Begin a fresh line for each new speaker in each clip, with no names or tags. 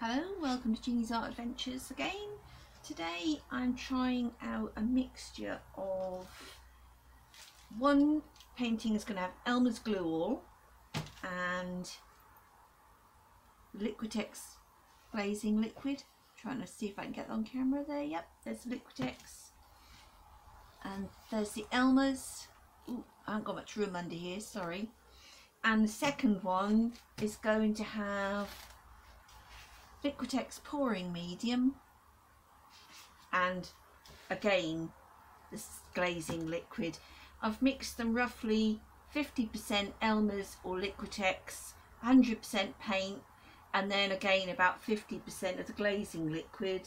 Hello, welcome to Jeannie's Art Adventures again. Today I'm trying out a mixture of one painting is going to have Elmer's glue all and liquitex glazing liquid. Trying to see if I can get that on camera there. Yep, there's the liquitex and there's the Elmers. Ooh, I haven't got much room under here, sorry. And the second one is going to have liquitex pouring medium and again this glazing liquid. I've mixed them roughly 50% Elmer's or liquitex, 100% paint, and then again about 50% of the glazing liquid.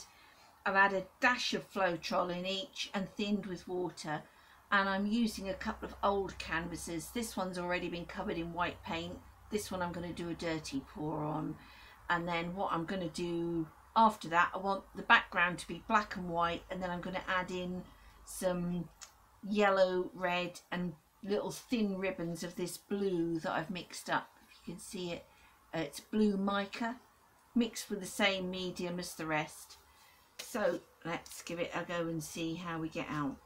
I've added a dash of Floetrol in each and thinned with water, and I'm using a couple of old canvases. This one's already been covered in white paint. This one I'm going to do a dirty pour on. And then what I'm going to do after that, I want the background to be black and white, and then I'm going to add in some yellow, red and little thin ribbons of this blue that I've mixed up. If you can see it, it's blue mica mixed with the same medium as the rest. So let's give it a go and see how we get out.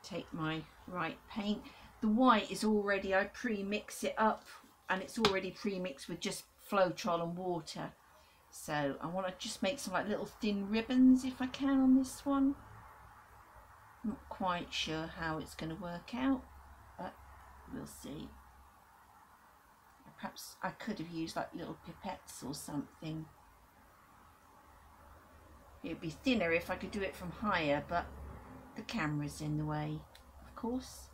Take my white paint. The white is already, I pre-mix it up, and it's already pre-mixed with just Floetrol and water. So I want to just make some like little thin ribbons if I can on this one. Not quite sure how it's going to work out, but we'll see. Perhaps I could have used like little pipettes or something. It'd be thinner if I could do it from higher, but the camera's in the way, of course.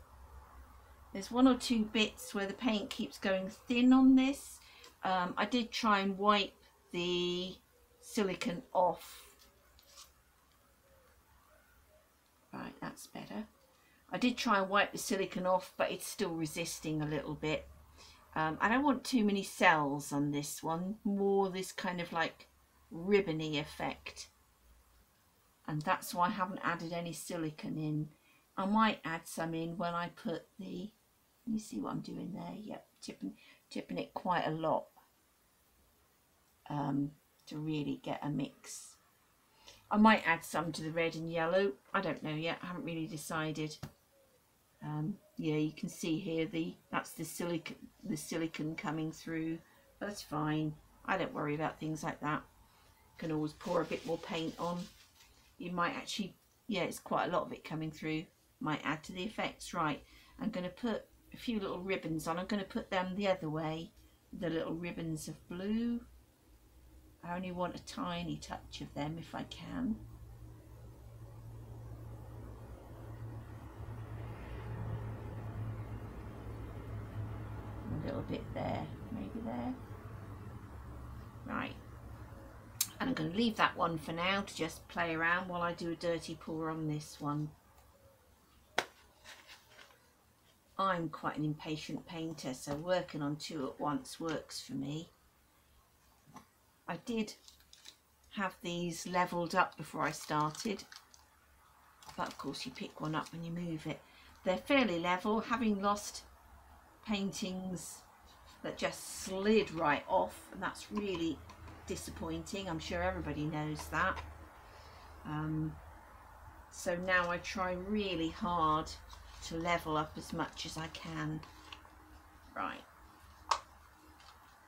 There's one or two bits where the paint keeps going thin on this. I did try and wipe the silicone off. Right, that's better. I did try and wipe the silicone off, but it's still resisting a little bit. I don't want too many cells on this one, more this kind of like ribbony effect. And that's why I haven't added any silicone in. I might add some in when I put the, you see what I'm doing there? Yep, tipping it quite a lot to really get a mix. I might add some to the red and yellow. I don't know yet. I haven't really decided. Yeah, you can see here that's the silicone coming through. That's fine. I don't worry about things like that. Can always pour a bit more paint on. You might actually, yeah, it's quite a lot of it coming through. Might add to the effects. Right, I'm going to put a few little ribbons on. I'm going to put them the other way, the little ribbons of blue. I only want a tiny touch of them if I can. A little bit there, maybe there. Right, and I'm going to leave that one for now to just play around while I do a dirty pour on this one. I'm quite an impatient painter, so working on two at once works for me. I did have these levelled up before I started, but of course you pick one up when you move it. They're fairly level, having lost paintings that just slid right off, and that's really disappointing. I'm sure everybody knows that. So now I try really hard to level up as much as I can. Right,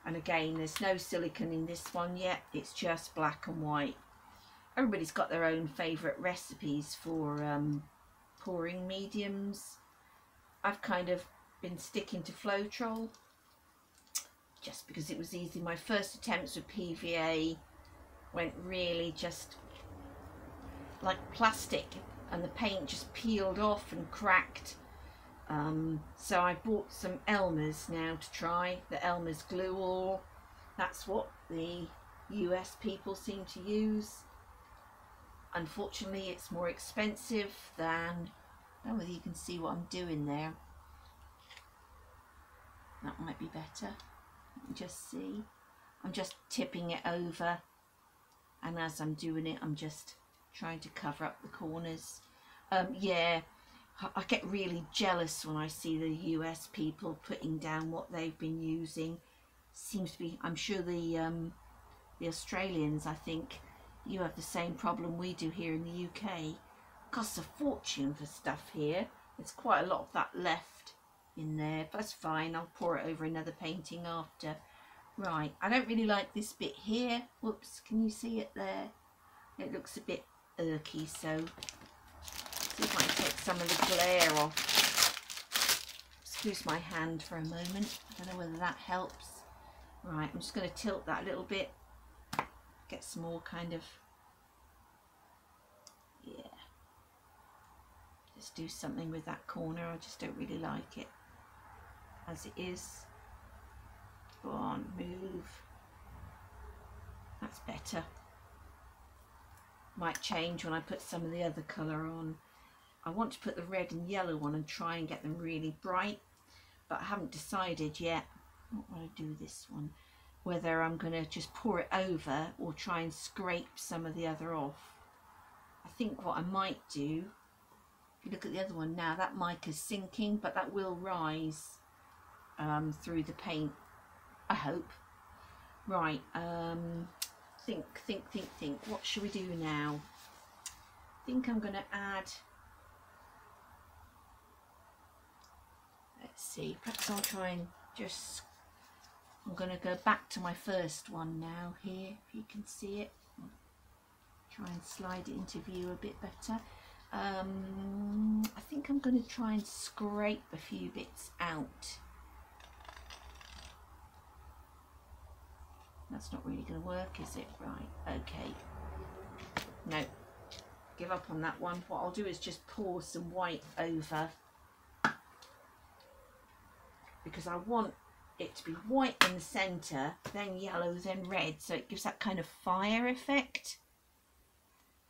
and again there's no silicone in this one yet, it's just black and white. Everybody's got their own favourite recipes for pouring mediums. I've kind of been sticking to Floetrol just because it was easy. My first attempts with PVA went really just like plastic, and the paint just peeled off and cracked. So I bought some Elmers now to try, the Elmer's glue all. That's what the US people seem to use. Unfortunately it's more expensive than, I don't know whether you can see what I'm doing there. That might be better. You can just see. I'm just tipping it over, and as I'm doing it I'm just trying to cover up the corners. Yeah, I get really jealous when I see the US people putting down what they've been using. Seems to be, I'm sure the Australians, I think you have the same problem we do here in the UK. Costs a fortune for stuff here. There's quite a lot of that left in there, but that's fine. I'll pour it over another painting after. Right, I don't really like this bit here. Whoops, can you see it there? It looks a bit irky, so see if I can take some of the glare off. Excuse my hand for a moment. I don't know whether that helps. Right, I'm just going to tilt that a little bit. Get some more kind of, yeah. Just do something with that corner. I just don't really like it as it is. Go on, move. That's better. Might change when I put some of the other colour on. I want to put the red and yellow on and try and get them really bright, but I haven't decided yet. What will I do this one? Whether I'm going to just pour it over or try and scrape some of the other off. I think what I might do, if you look at the other one now, that mic is sinking, but that will rise through the paint, I hope. Right, think. What should we do now? I think I'm going to add, let's see, perhaps I'll try and just, I'm going to go back to my first one now here, if you can see it. Try and slide it into view a bit better. I think I'm going to try and scrape a few bits out. That's not really going to work, is it? Right, okay. No, give up on that one. What I'll do is just pour some white over, because I want it to be white in the centre, then yellow, then red, so it gives that kind of fire effect.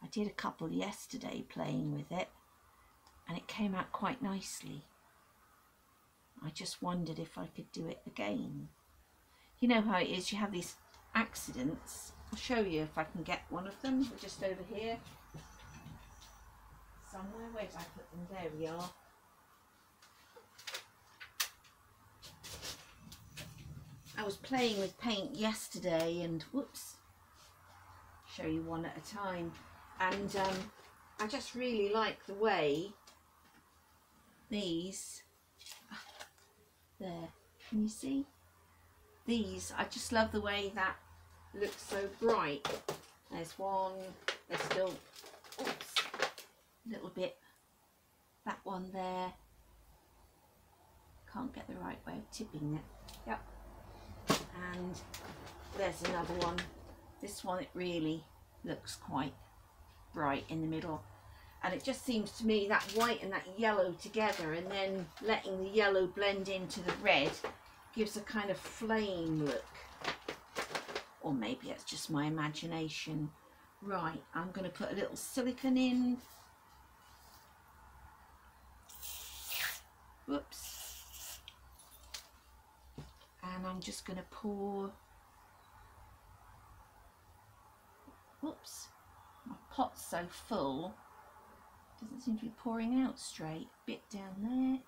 I did a couple yesterday playing with it and it came out quite nicely. I just wondered if I could do it again. You know how it is, you have these accidents. I'll show you if I can get one of them. They're just over here somewhere. Where did I put them? There we are. I was playing with paint yesterday and whoops, show you one at a time, and I just really like the way these, there, can you see? These, I just love the way that looks so bright. There's one, there's still, oops, a little bit, that one there, can't get the right way of tipping it, yep. And there's another one. This one, it really looks quite bright in the middle, and it just seems to me that white and that yellow together, and then letting the yellow blend into the red, gives a kind of flame look. Or maybe it's just my imagination. Right, I'm going to put a little silicone in. Whoops. And I'm just going to pour, whoops, my pot's so full, doesn't seem to be pouring out straight. A bit down there,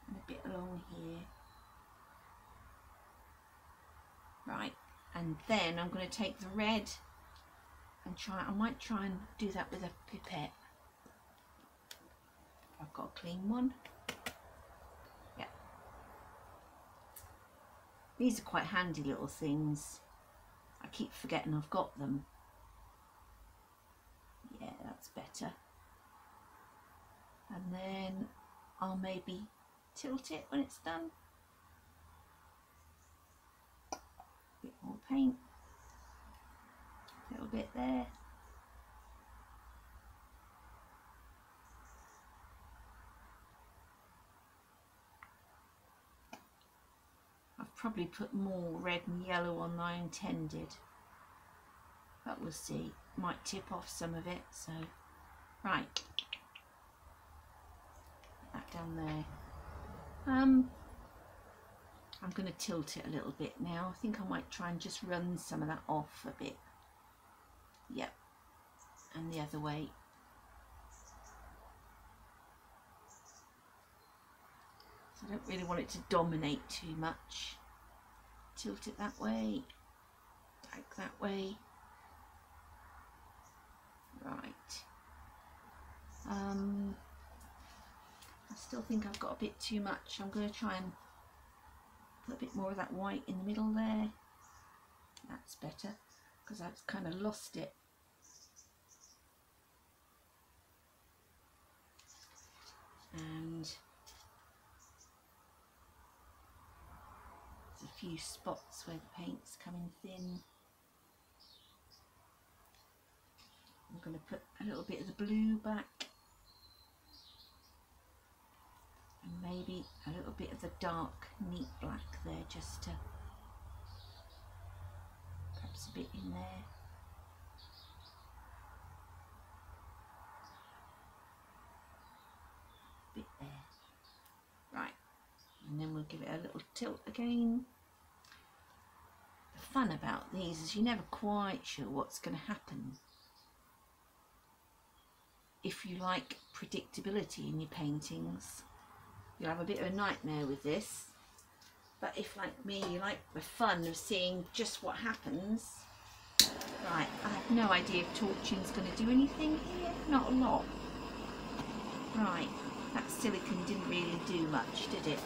and a bit along here. Right, and then I'm going to take the red and try, I might try and do that with a pipette. I've got a clean one. These are quite handy little things. I keep forgetting I've got them. Yeah, that's better. And then I'll maybe tilt it when it's done. A bit more paint. A little bit there. Probably put more red and yellow on than I intended, but we'll see. Might tip off some of it, so right, put that down there. I'm going to tilt it a little bit now. I think I might try and just run some of that off a bit. Yep, and the other way. So I don't really want it to dominate too much. Tilt it that way, back that way. Right. I still think I've got a bit too much. I'm going to try and put a bit more of that white in the middle there. That's better, because I've kind of lost it. And there's a few spots where the paint's coming thin. I'm going to put a little bit of the blue back, and maybe a little bit of the dark neat black there, just to perhaps a bit in there. Bit there. Right, and then we'll give it a little tilt again. The fun about these is you're never quite sure what's going to happen. If you like predictability in your paintings, you'll have a bit of a nightmare with this. But if, like me, you like the fun of seeing just what happens. Right, I have no idea if torching's going to do anything here. Not a lot. Right, that silicone didn't really do much, did it?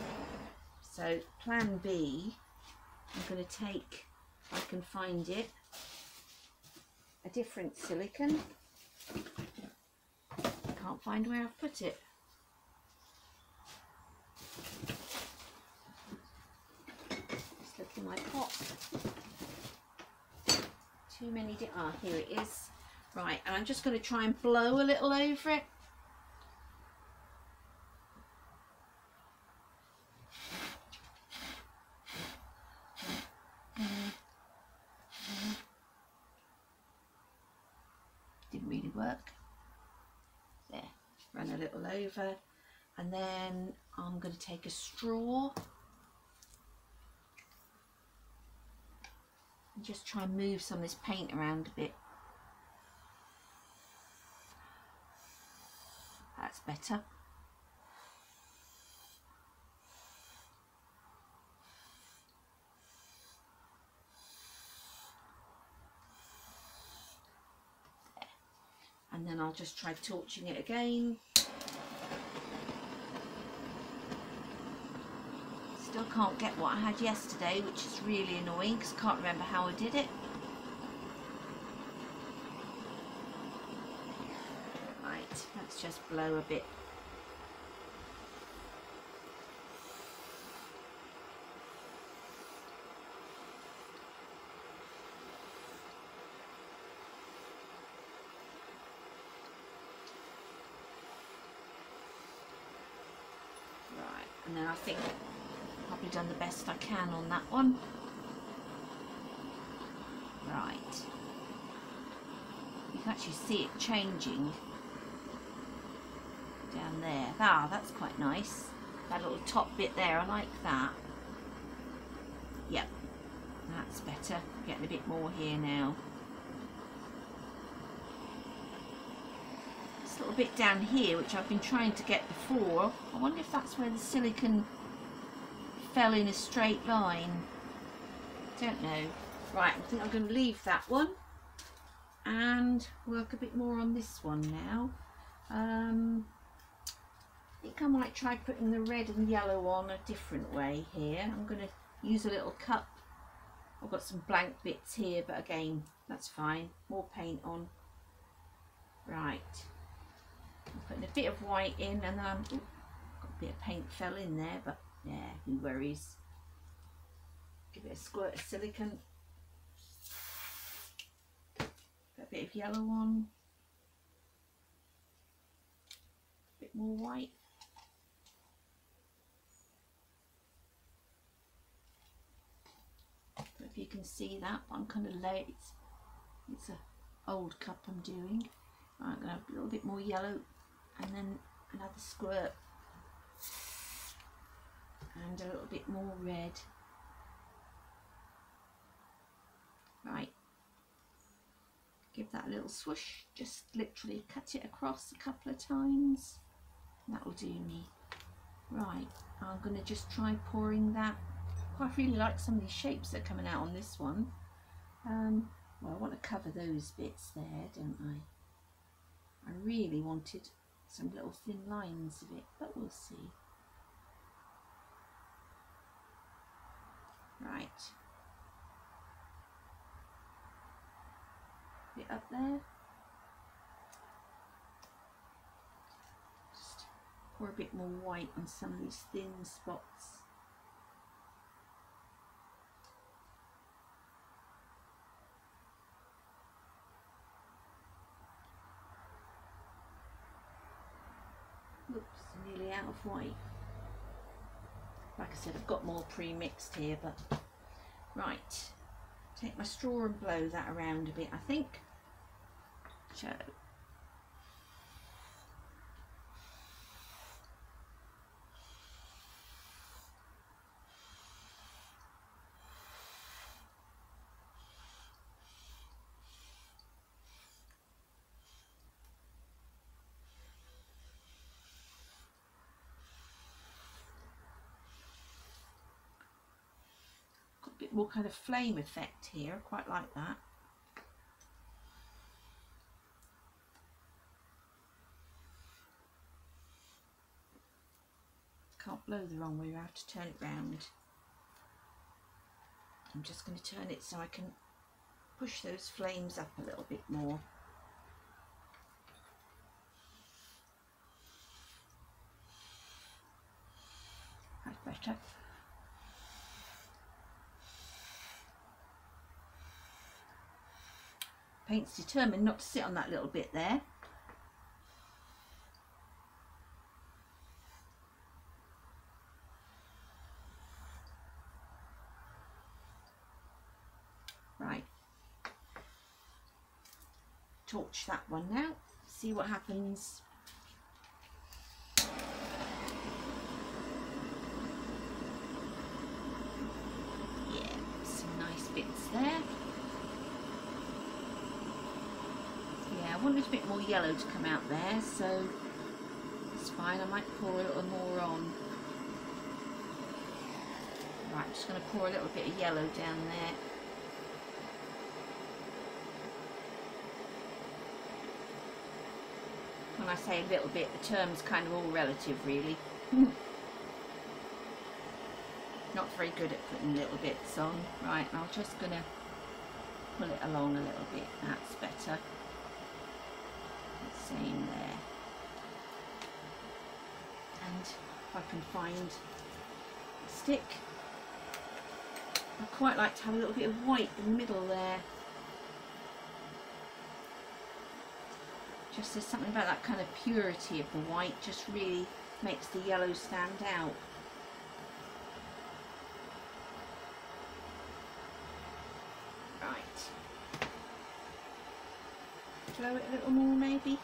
So plan B, I'm going to take, if I can find it, a different silicone. I can't find where I've put it. Just look in my pot. Too many, here it is. Right, and I'm just going to try and blow a little over it. Didn't really work. There, run a little over, and then I'm going to take a straw and just try and move some of this paint around a bit. That's better. And then I'll just try torching it again. Still can't get what I had yesterday, which is really annoying because I can't remember how I did it. Right, let's just blow a bit. And then I think I've probably done the best I can on that one. Right. You can actually see it changing down there. Ah, that's quite nice. That little top bit there, I like that. Yep, that's better. Getting a bit more here now. A little bit down here, which I've been trying to get before. I wonder if that's where the silicone fell in a straight line. Don't know. Right, I think I'm going to leave that one and work a bit more on this one now. I think I might try putting the red and yellow on a different way here. I'm going to use a little cup. I've got some blank bits here, but again, that's fine. More paint on. Right. I'm putting a bit of white in, and then got a bit of paint fell in there, but yeah, who worries. Give it a squirt of silicone. Put a bit of yellow on. A bit more white. I don't know if you can see that, but I'm kind of late. It's an old cup I'm doing. Right, I'm going to have a little bit more yellow, and then another squirt, and a little bit more red. Right, give that a little swoosh, just literally cut it across a couple of times. That will do me. Right, I'm going to just try pouring that. I really like some of these shapes that are coming out on this one. Well, I want to cover those bits there, don't I? I really wanted some little thin lines of it, but we'll see. Right. Bit up there. Just pour a bit more white on some of these thin spots. Oops, nearly out of white. Like I said, I've got more pre-mixed here, but right. Take my straw and blow that around a bit, I think. So. A bit more kind of flame effect here, I quite like that. Can't blow the wrong way, I have to turn it round. I'm just going to turn it so I can push those flames up a little bit more. That's better. Paint's determined not to sit on that little bit there. Right. Torch that one now. See what happens. Yeah, some nice bits there. Yeah, I wanted a bit more yellow to come out there, so it's fine. I might pour a little more on. Right, just going to pour a little bit of yellow down there. When I say a little bit, the term's kind of all relative, really. Not very good at putting little bits on. Right, I'm just going to pull it along a little bit. That's better. Same there. And if I can find a stick, I quite like to have a little bit of white in the middle there. Just there's something about that kind of purity of the white, just really makes the yellow stand out. Right. Blow it a little more maybe.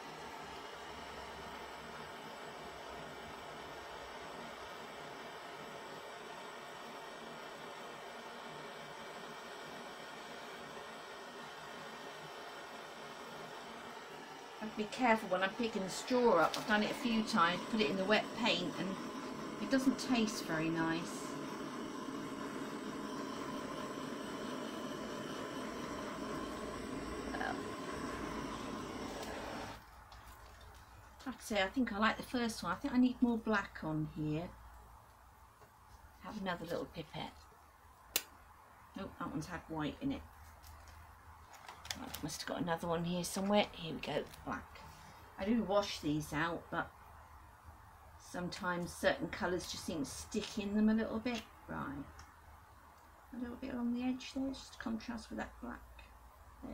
Be careful when I'm picking the straw up. I've done it a few times, put it in the wet paint and it doesn't taste very nice. Well, like I say, I think I like the first one. I think I need more black on here. Have another little pipette. Nope, that one's had white in it. I must have got another one here somewhere. Here we go, black. I do wash these out, but sometimes certain colours just seem to stick in them a little bit. Right. A little bit along the edge there, just to contrast with that black. There.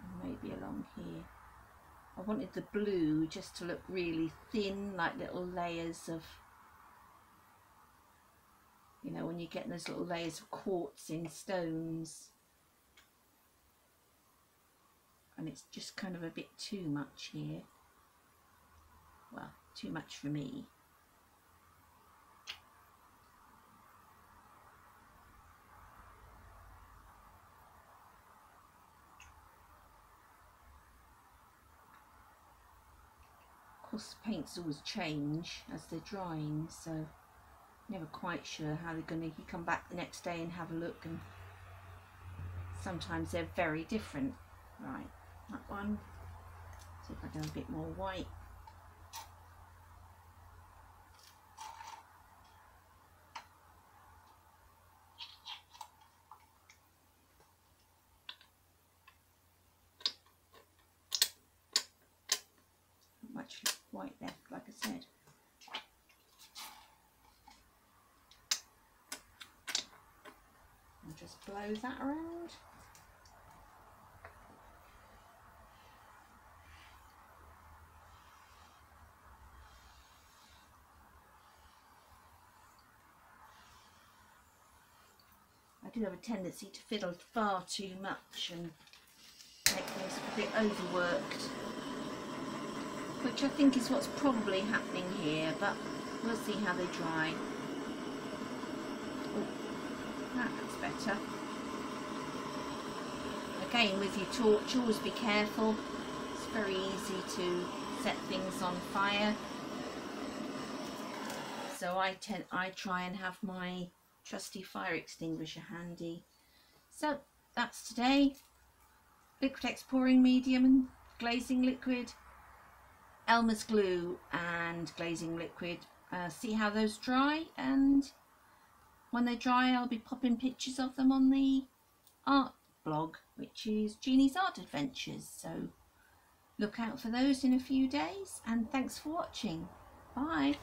And maybe along here. I wanted the blue just to look really thin, like little layers of, you know, when you get those little layers of quartz in stones. And it's just kind of a bit too much here. Well, too much for me. course the paints always change as they're drying, so never quite sure how they're going to. You come back the next day and have a look, and sometimes they're very different. Right, that one. See if I do a bit more white. Not much white left, like I said. And just blow that around. I do have a tendency to fiddle far too much and make things a bit overworked, which I think is what's probably happening here, but we'll see how they dry. Oh, that's better. Again, with your torch, always be careful. It's very easy to set things on fire. So I try and have my trusty fire extinguisher handy. So that's today. Liquitex pouring medium and glazing liquid, Elmer's glue and glazing liquid. See how those dry, and when they dry I'll be popping pictures of them on the art blog, which is Jeannie's Art Adventures. So look out for those in a few days, and thanks for watching. Bye.